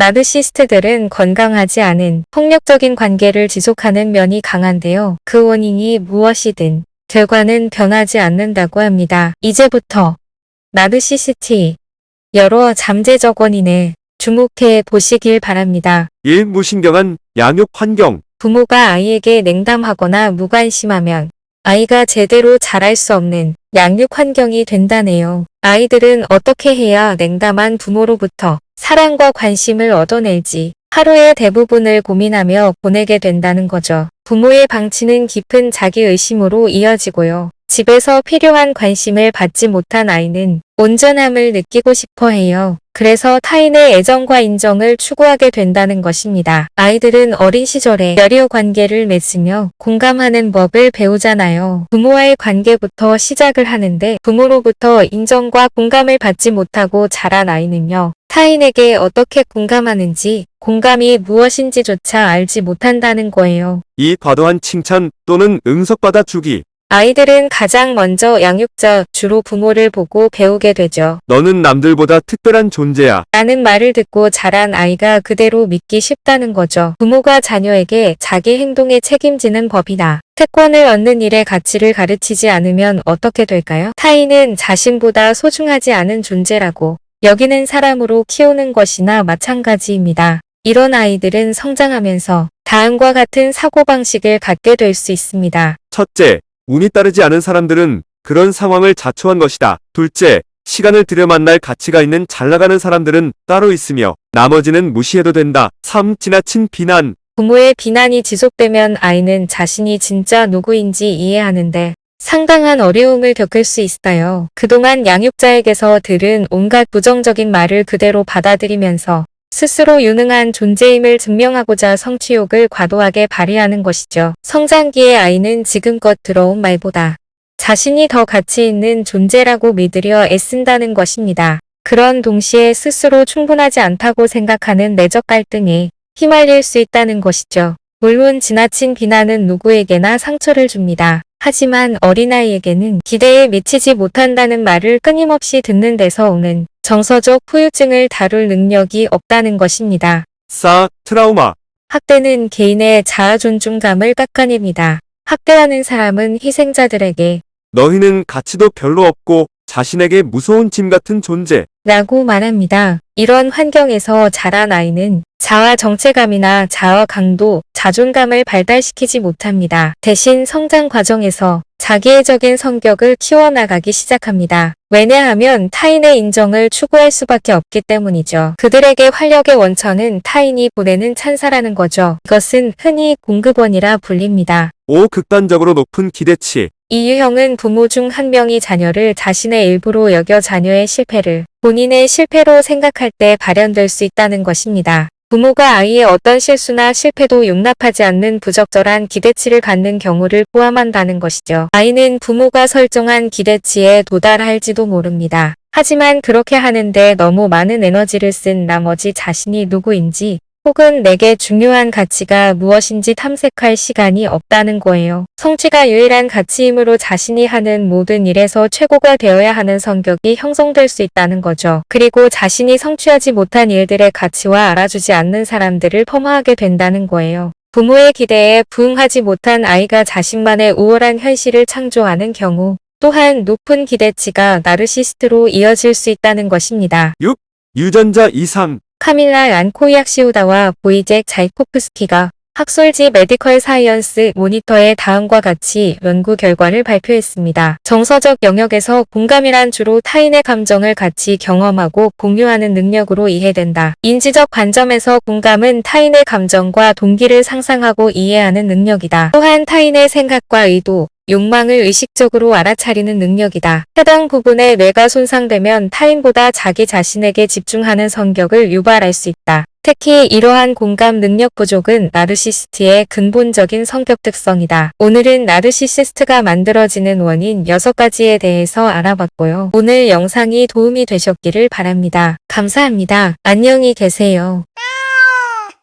나르시스트들은 건강하지 않은 폭력적인 관계를 지속하는 면이 강한데요. 그 원인이 무엇이든 결과는 변하지 않는다고 합니다. 이제부터 나르시스트의 여러 잠재적 원인에 주목해 보시길 바랍니다. 1. 무신경한 양육 환경. 부모가 아이에게 냉담하거나 무관심하면 아이가 제대로 자랄 수 없는 양육 환경이 된다네요. 아이들은 어떻게 해야 냉담한 부모로부터 사랑과 관심을 얻어낼지 하루의 대부분을 고민하며 보내게 된다는 거죠. 부모의 방치는 깊은 자기의심으로 이어지고요. 집에서 필요한 관심을 받지 못한 아이는 온전함을 느끼고 싶어 해요. 그래서 타인의 애정과 인정을 추구하게 된다는 것입니다. 아이들은 어린 시절에 여러 관계를 맺으며 공감하는 법을 배우잖아요. 부모와의 관계부터 시작을 하는데 부모로부터 인정과 공감을 받지 못하고 자란 아이는요. 타인에게 어떻게 공감하는지, 공감이 무엇인지조차 알지 못한다는 거예요. 2. 과도한 칭찬 또는 응석받아 주기. 아이들은 가장 먼저 양육자, 주로 부모를 보고 배우게 되죠. 너는 남들보다 특별한 존재야. 라는 말을 듣고 자란 아이가 그대로 믿기 쉽다는 거죠. 부모가 자녀에게 자기 행동에 책임지는 법이다. 특권을 얻는 일의 가치를 가르치지 않으면 어떻게 될까요? 타인은 자신보다 소중하지 않은 존재라고 여기는 사람으로 키우는 것이나 마찬가지입니다. 이런 아이들은 성장하면서 다음과 같은 사고방식을 갖게 될 수 있습니다. 첫째, 운이 따르지 않은 사람들은 그런 상황을 자초한 것이다. 둘째, 시간을 들여 만날 가치가 있는 잘나가는 사람들은 따로 있으며 나머지는 무시해도 된다. 3. 지나친 비난. 부모의 비난이 지속되면 아이는 자신이 진짜 누구인지 이해하는데 상당한 어려움을 겪을 수 있어요. 그동안 양육자에게서 들은 온갖 부정적인 말을 그대로 받아들이면서 스스로 유능한 존재임을 증명하고자 성취욕을 과도하게 발휘하는 것이죠. 성장기의 아이는 지금껏 들어온 말보다 자신이 더 가치 있는 존재라고 믿으려 애쓴다는 것입니다. 그런 동시에 스스로 충분하지 않다고 생각하는 내적 갈등에 휘말릴 수 있다는 것이죠. 물론 지나친 비난은 누구에게나 상처를 줍니다. 하지만 어린아이에게는 기대에 미치지 못한다는 말을 끊임없이 듣는 데서 오는 정서적 후유증을 다룰 능력이 없다는 것입니다. 4. 트라우마. 학대는 개인의 자아 존중감을 깎아냅니다. 학대하는 사람은 희생자들에게 너희는 가치도 별로 없고 자신에게 무서운 짐 같은 존재. 라고 말합니다. 이런 환경에서 자란 아이는 자아 정체감이나 자아 강도, 자존감을 발달시키지 못합니다. 대신 성장 과정에서 자기애적인 성격을 키워나가기 시작합니다. 왜냐하면 타인의 인정을 추구할 수밖에 없기 때문이죠. 그들에게 활력의 원천은 타인이 보내는 찬사라는 거죠. 이것은 흔히 공급원이라 불립니다. 5. 극단적으로 높은 기대치. 이 유형은 부모 중 한 명이 자녀를 자신의 일부로 여겨 자녀의 실패를 본인의 실패로 생각할 때 발현될 수 있다는 것입니다. 부모가 아이의 어떤 실수나 실패도 용납하지 않는 부적절한 기대치를 갖는 경우를 포함한다는 것이죠. 아이는 부모가 설정한 기대치에 도달할지도 모릅니다. 하지만 그렇게 하는데 너무 많은 에너지를 쓴 나머지 자신이 누구인지 혹은 내게 중요한 가치가 무엇인지 탐색할 시간이 없다는 거예요. 성취가 유일한 가치이므로 자신이 하는 모든 일에서 최고가 되어야 하는 성격이 형성될 수 있다는 거죠. 그리고 자신이 성취하지 못한 일들의 가치와 알아주지 않는 사람들을 폄하하게 된다는 거예요. 부모의 기대에 부응하지 못한 아이가 자신만의 우월한 현실을 창조하는 경우 또한 높은 기대치가 나르시스트로 이어질 수 있다는 것입니다. 6. 유전자 이상. 카밀라 얀코이악시우다와 보이젝 자이코프스키가 학술지 메디컬 사이언스 모니터에 다음과 같이 연구 결과를 발표했습니다. 정서적 영역에서 공감이란 주로 타인의 감정을 같이 경험하고 공유하는 능력으로 이해된다. 인지적 관점에서 공감은 타인의 감정과 동기를 상상하고 이해하는 능력이다. 또한 타인의 생각과 의도, 욕망을 의식적으로 알아차리는 능력이다. 해당 부분의 뇌가 손상되면 타인보다 자기 자신에게 집중하는 성격을 유발할 수 있다. 특히 이러한 공감 능력 부족은 나르시시스트의 근본적인 성격 특성이다. 오늘은 나르시시스트가 만들어지는 원인 6가지에 대해서 알아봤고요. 오늘 영상이 도움이 되셨기를 바랍니다. 감사합니다. 안녕히 계세요.